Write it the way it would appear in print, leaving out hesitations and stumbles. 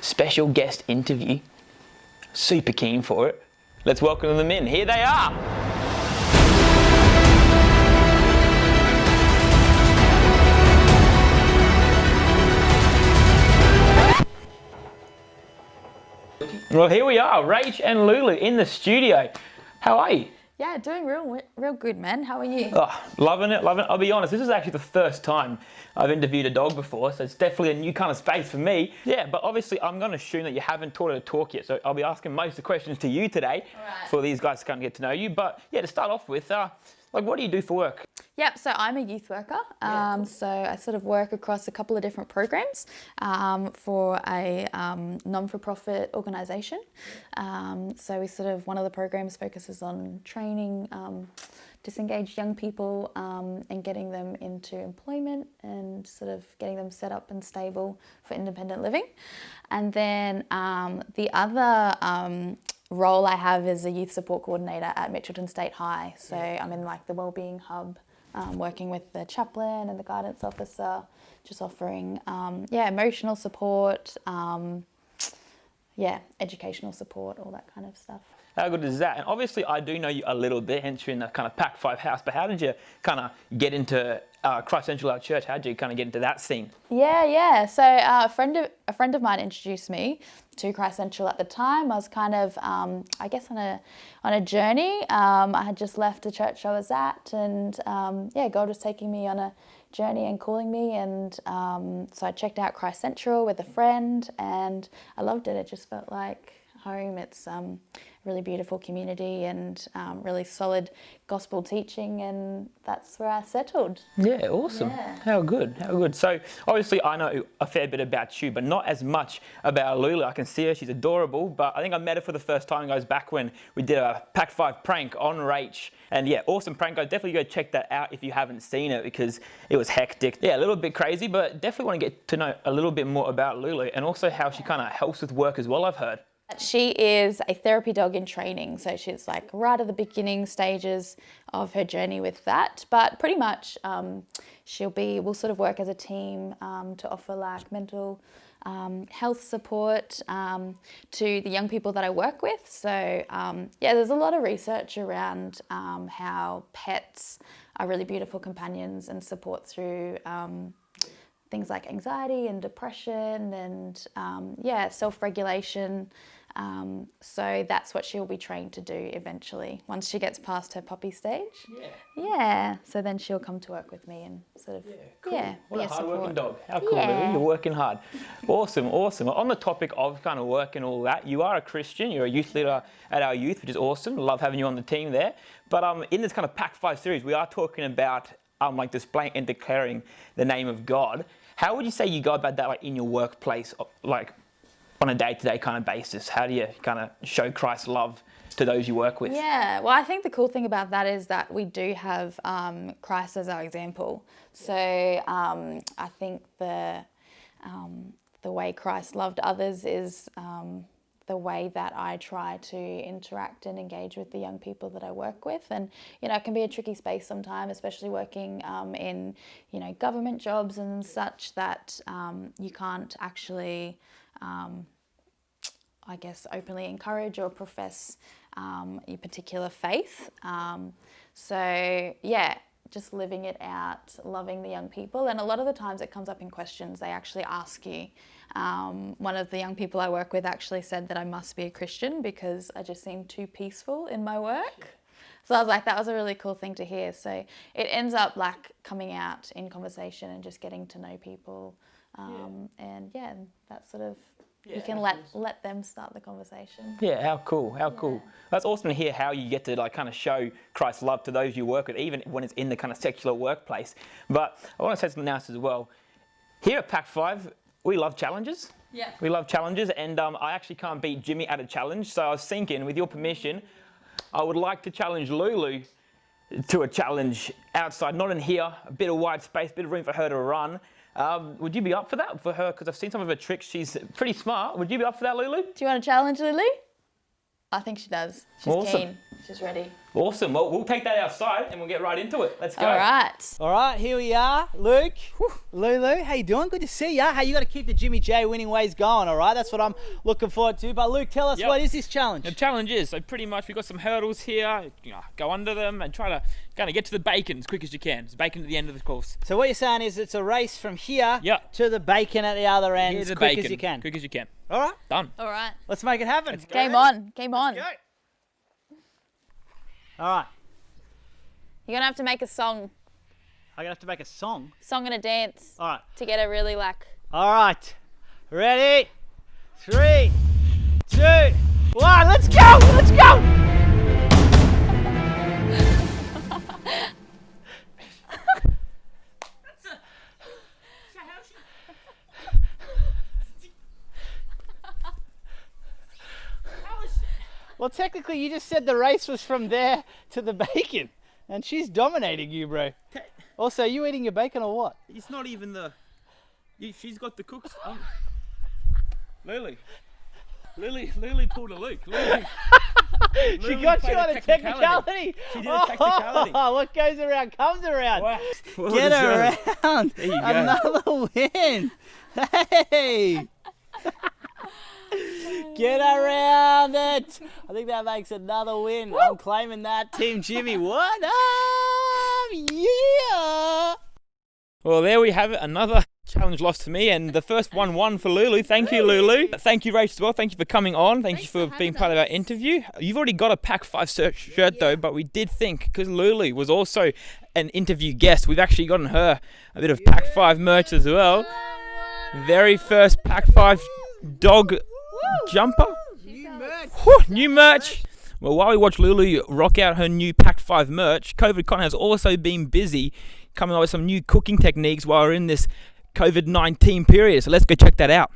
special guest interview. Super keen for it. Let's welcome them in. Here they are. Well, here we are, Rach and Lulu in the studio. How are you? Yeah, doing real good, man. How are you? Oh, loving it. I'll be honest, this is actually the first time I've interviewed a dog before, so it's definitely a new kind of space for me. Yeah, but obviously I'm going to assume that you haven't taught her to talk yet, so I'll be asking most of the questions to you today for these guys to kind of get to know you. But yeah, to start off with, what do you do for work? Yep, so I'm a youth worker. So I sort of work across a couple of different programs for a non-for-profit organisation. So one of the programs focuses on training disengaged young people and getting them into employment and sort of getting them set up and stable for independent living. And then the other role I have is a youth support coordinator at Mitchelton State High. So I'm in like the wellbeing hub, working with the chaplain and the guidance officer, just offering emotional support, educational support, all that kind of stuff. How good is that? And obviously I do know you a little bit, hence you're in the kind of PACT5 house, but how did you kind of get into Christ Central, our church? How did you kind of get into that scene? Yeah. So a friend of mine introduced me to Christ Central at the time. I was kind of, on a journey. I had just left the church I was at, and God was taking me on a journey and calling me, and so I checked out Christ Central with a friend, and I loved it. It just felt like home. It's really beautiful community and really solid gospel teaching, and that's where I settled. Yeah, awesome. Yeah. How good. So obviously I know a fair bit about you, but not as much about Lulu. I can see her, she's adorable, but I think I met her for the first time, goes back when we did a PACT5 prank on Rach. And yeah, awesome prank. Guys, definitely go check that out if you haven't seen it, because it was hectic. Yeah, a little bit crazy, but definitely want to get to know a little bit more about Lulu and also how she kind of helps with work as well, I've heard. She is a therapy dog in training, so she's like right at the beginning stages of her journey with that. But pretty much we'll sort of work as a team to offer like mental health support to the young people that I work with. So there's a lot of research around how pets are really beautiful companions and support through things like anxiety and depression and self-regulation. So that's what she'll be trained to do eventually once she gets past her puppy stage. Yeah. So then she'll come to work with me and sort of cool. What a hard-working dog. How cool, Lily. You're working hard. Awesome. On the topic of kind of work and all that, you are a Christian. You're a youth leader at our youth, which is awesome. Love having you on the team there. But in this kind of PACT5 series, we are talking about displaying and declaring the name of God. How would you say you go about that, in your workplace, on a day-to-day kind of basis? How do you kind of show Christ's love to those you work with? Yeah, well, I think the cool thing about that is that we do have Christ as our example. So I think the way Christ loved others is the way that I try to interact and engage with the young people that I work with. And, it can be a tricky space sometimes, especially working in, government jobs and such, that you can't actually, openly encourage or profess your particular faith. Just living it out, loving the young people. And a lot of the times it comes up in questions. They actually ask you. One of the young people I work with actually said that I must be a Christian because I just seem too peaceful in my work. So I was like, that was a really cool thing to hear. So it ends up coming out in conversation and just getting to know people. And that sort of, you can let them start the conversation. Yeah, how cool. That's awesome to hear how you get to kind of show Christ's love to those you work with, even when it's in the kind of secular workplace. But I want to say something else as well. Here at PACT5, we love challenges. Yeah. We love challenges, and I actually can't beat Jimmy at a challenge, so I was thinking, with your permission, I would like to challenge Lulu to a challenge outside, not in here, a bit of wide space, a bit of room for her to run. Would you be up for that for her? Because I've seen some of her tricks. She's pretty smart. Would you be up for that, Lulu? Do you want to challenge Lily? I think she does. She's awesome. Keen. She's ready. Awesome. Well, we'll take that outside and we'll get right into it. Let's go. All right. All right, here we are. Luke, Lulu, how you doing? Good to see ya. Hey, you got to keep the Jimmy J winning ways going, all right? That's what I'm looking forward to. But Luke, tell us, what is this challenge? The challenge is, so pretty much we've got some hurdles here. Go under them and try to kind of get to the bacon as quick as you can. It's bacon at the end of the course. So what you're saying is it's a race from here to the bacon at the other end as quick as you can. Quick as you can. All right. Done. All right. Let's make it happen. Game on. Game on. Let's go. All right. You're going to have to make a song. I'm going to have to make a song. Song and a dance. All right. To get it really like... All right. Ready? 3, 2, 1. Let's go. Let's go. Well, technically, you just said the race was from there to the bacon, and she's dominating you, bro. Also, are you eating your bacon or what? It's not even the... She's got the cooks... Lily pulled a Luke. She got you on a technicality. She did a technicality. What goes around comes around. Wow. Get around. There you go. Another win. Hey. Get around it. I think that makes another win. Woo. I'm claiming that, Team Jimmy. What up? Yeah. Well, there we have it. Another challenge lost to me, and the first one won for Lulu. Thank you, Lulu. Thank you, Rach, as well. Thank you for coming on. Thank you for being part of our interview. You've already got a PACT5 shirt, though, but we did think, because Lulu was also an interview guest, we've actually gotten her a bit of PACT5 merch as well. Very first PACT5 dog jumper. New merch. Well, while we watch Lulu rock out her new PACT5 merch, COVID Con has also been busy coming up with some new cooking techniques while we're in this COVID-19 period. So let's go check that out.